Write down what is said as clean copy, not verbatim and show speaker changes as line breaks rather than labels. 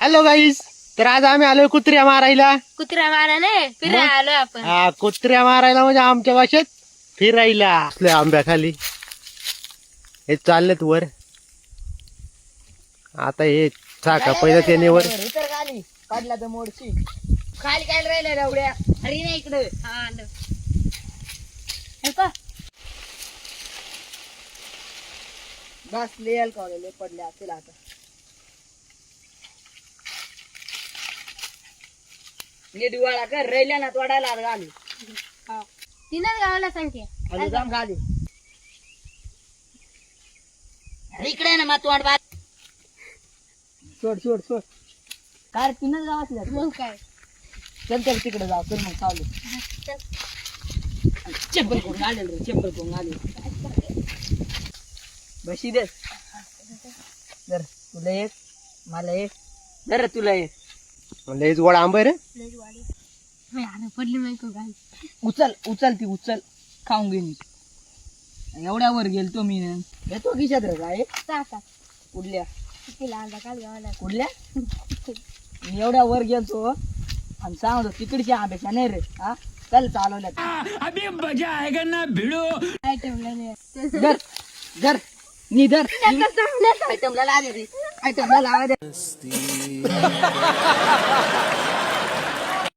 Hello गाईस, तर आज आम्ही आलोय कुत्र्या मारायला.
कुत्रा मारा नाही फिरायला आलोय आपण.
हा, कुत्र्या मारायला म्हणजे आमच्या भाषेत फिरायला. असल्या आंब्याखाली हे चाललेत वर. आता हे चाका पहिलं त्याने वर
उतर खाली काढला तर मोडशी खाली काय राहिलं एवढ्या अरे नाही इकडे
हा आलो. हे का?
बस लिहाल कावले पडले असेल आता नीट वाळा कर राहिल्या ना तोडायला घालू
हा. तीनच गावाला सांगते.
खाली जाम खाली अरे इकडे ना मग तोंड बात सोड सोड सोड काय तीनच गाव असल्या
मग काय?
चल चल तिकडे जाऊ चल मग चालू चप्पल कोण आले रे चप्पल कोण आले बशी दे जर तुला एक मला एक जर तुला एक
लयच वड आंबा आहे रे.
लयच वाढी. मी आलं पडली माहिती का?
उचल उचल ती उचल खाऊन घेईन एवढ्या वर गेलतो मी येतो खिशात रे काय
टाका.
कुठल्या
कितीला आला काल गावाला?
कुठल्या मी एवढ्या वर गेलतो आणि सांगतो तिकडच्या आंब्याच्या नाही रे हा चल चालवल्या
अभी मजा आएगा ना भिड़ो.
काय ठेवलं नाही.
धर धर नी धर आयटमला लावा दे आयटमला लावा दे